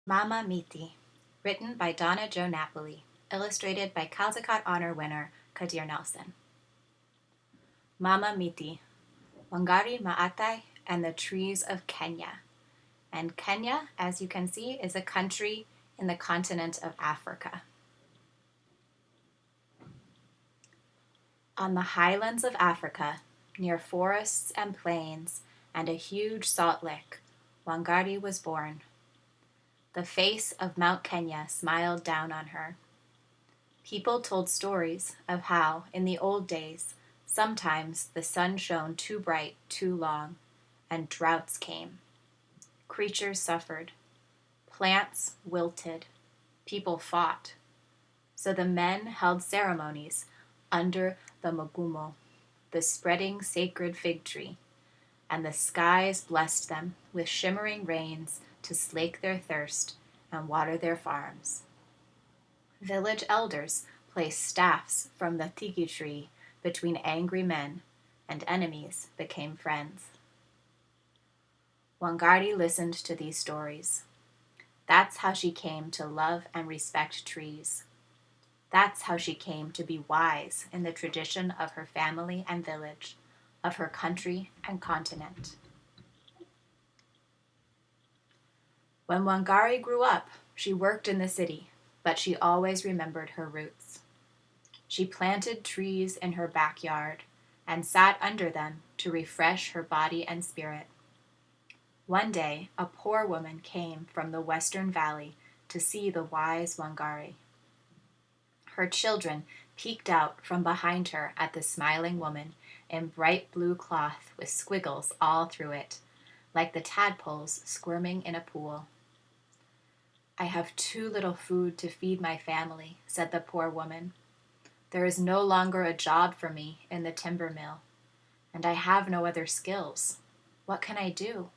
Mama Miti, written by Donna Jo Napoli, illustrated by Caldecott Honor winner Kadir Nelson. Mama Miti, Wangari Maatai and the Trees of Kenya. And Kenya, as you can see, is a country in the continent of Africa. On the highlands of Africa, near forests and plains and a huge salt lick, Wangari was born. The face of Mount Kenya smiled down on her. People told stories of how, in the old days, sometimes the sun shone too bright too long, and droughts came. Creatures suffered. Plants wilted. People fought. So the men held ceremonies under the mugumo, the spreading sacred fig tree, and the skies blessed them with shimmering rains to slake their thirst and water their farms. Village elders placed staffs from the tiki tree between angry men, and enemies became friends. Wangari listened to these stories. That's how she came to love and respect trees. That's how she came to be wise in the tradition of her family and village, of her country and continent. When Wangari grew up, she worked in the city, but she always remembered her roots. She planted trees in her backyard and sat under them to refresh her body and spirit. One day, a poor woman came from the Western Valley to see the wise Wangari. Her children peeked out from behind her at the smiling woman in bright blue cloth with squiggles all through it, like the tadpoles squirming in a pool. I have too little food to feed my family, said the poor woman. There is no longer a job for me in the timber mill, and I have no other skills. What can I do?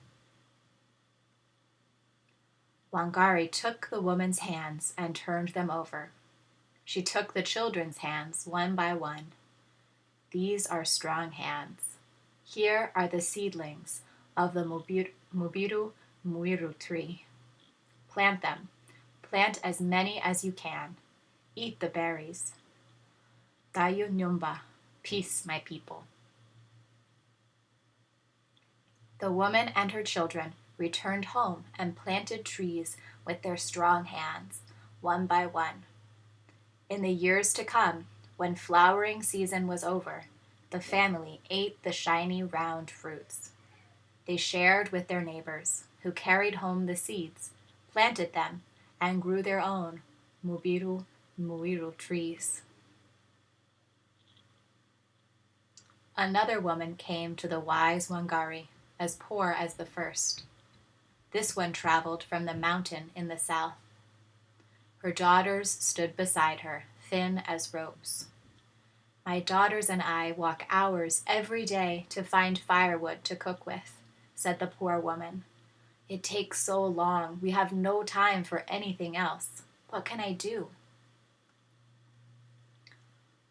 Wangari took the woman's hands and turned them over. She took the children's hands one by one. These are strong hands. Here are the seedlings of the Mubiru Muiru tree. Plant them. Plant as many as you can. Eat the berries. Dayu Nyumba, peace, my people. The woman and her children returned home and planted trees with their strong hands, one by one. In the years to come, when flowering season was over, the family ate the shiny round fruits. They shared with their neighbors, who carried home the seeds, planted them, and grew their own Mubiru Muiru trees. Another woman came to the wise Wangari, as poor as the first. This one traveled from the mountain in the south. Her daughters stood beside her, thin as ropes. My daughters and I walk hours every day to find firewood to cook with, said the poor woman. It takes so long, we have no time for anything else. What can I do?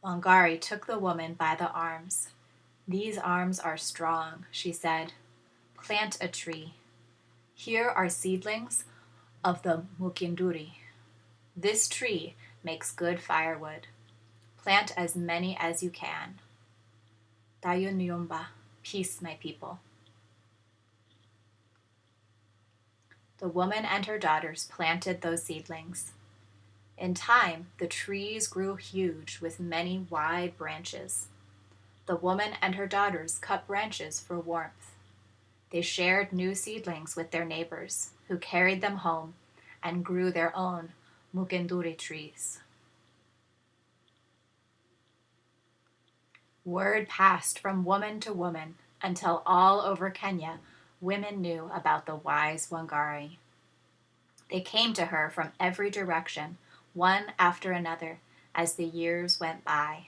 Wangari took the woman by the arms. These arms are strong, she said. Plant a tree. Here are seedlings of the mukinduri. This tree makes good firewood. Plant as many as you can. Dayu Nyumba, peace, my people. The woman and her daughters planted those seedlings. In time, the trees grew huge with many wide branches. The woman and her daughters cut branches for warmth. They shared new seedlings with their neighbors, who carried them home and grew their own mukinduri trees. Word passed from woman to woman until all over Kenya, women knew about the wise Wangari. They came to her from every direction, one after another, as the years went by.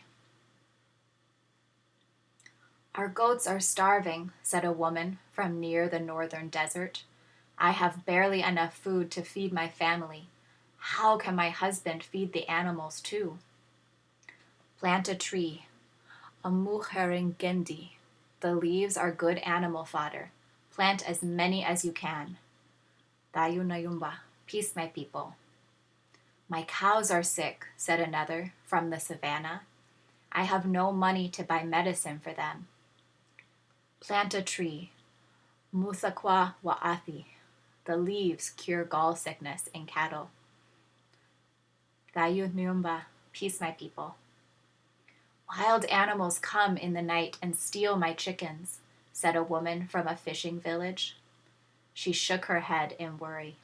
Our goats are starving, said a woman from near the northern desert. I have barely enough food to feed my family. How can my husband feed the animals too? Plant a tree, a muheringendi. The leaves are good animal fodder. Plant as many as you can. Dayu Nayumba, peace, my people. My cows are sick, said another from the savannah. I have no money to buy medicine for them. Plant a tree, Muthaqua wa'athi. The leaves cure gall sickness in cattle. Thayu Nyumba, peace, my people. Wild animals come in the night and steal my chickens, said a woman from a fishing village. She shook her head in worry.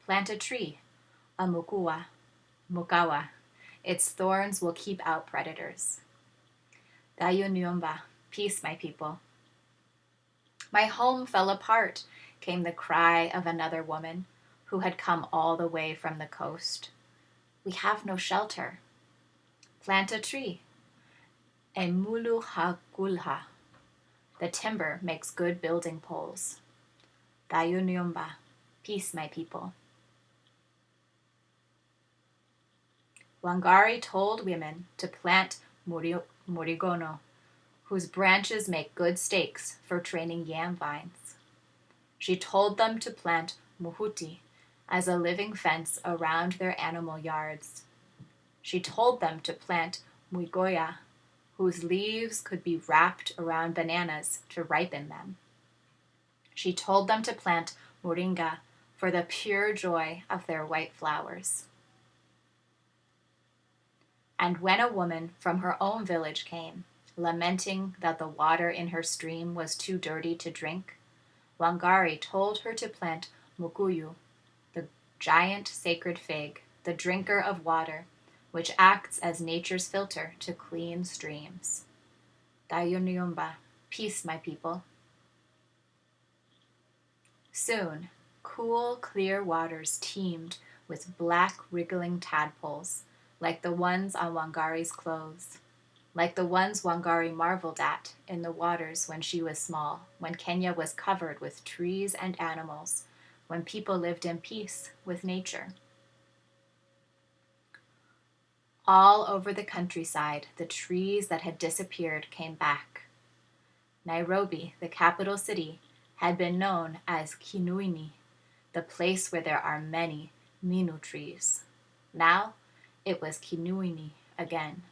Plant a tree, a mukawa. Its thorns will keep out predators. Dayu Nyumba, peace, my people. My home fell apart, came the cry of another woman who had come all the way from the coast. We have no shelter. Plant a tree. E mulu ha gulha. The timber makes good building poles. Dayu Nyumba, peace, my people. Wangari told women to plant morigono, whose branches make good stakes for training yam vines. She told them to plant muhuti as a living fence around their animal yards. She told them to plant muigoya, whose leaves could be wrapped around bananas to ripen them. She told them to plant moringa for the pure joy of their white flowers. And when a woman from her own village came, lamenting that the water in her stream was too dirty to drink, Wangari told her to plant mukuyu, the giant sacred fig, the drinker of water, which acts as nature's filter to clean streams. Dayunyumba, peace, my people. Soon, cool, clear waters teemed with black, wriggling tadpoles, like the ones on Wangari's clothes, like the ones Wangari marveled at in the waters when she was small, when Kenya was covered with trees and animals, when people lived in peace with nature. All over the countryside, the trees that had disappeared came back. Nairobi, the capital city, had been known as Kinuini, the place where there are many minu trees. Now, it was Kinuini again.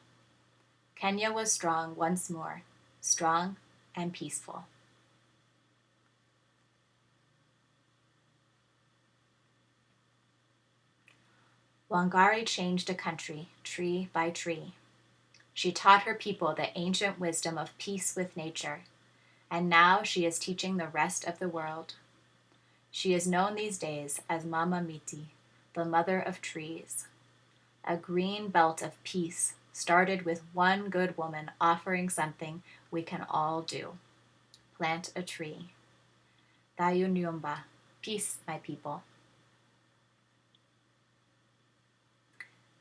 Kenya was strong once more, strong and peaceful. Wangari changed a country, tree by tree. She taught her people the ancient wisdom of peace with nature, and now she is teaching the rest of the world. She is known these days as Mama Miti, the mother of trees. A green belt of peace started with one good woman offering something we can all do. Plant a tree. Dayunyumba, peace, my people.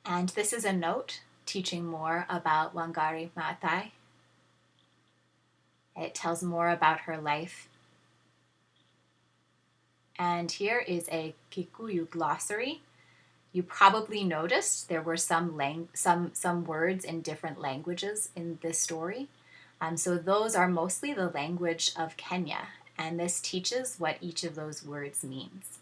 And this is a note teaching more about Wangari Maathai. It tells more about her life. And here is a Kikuyu glossary. You probably noticed there were some words in different languages in this story. So those are mostly the language of Kenya, and this teaches what each of those words means.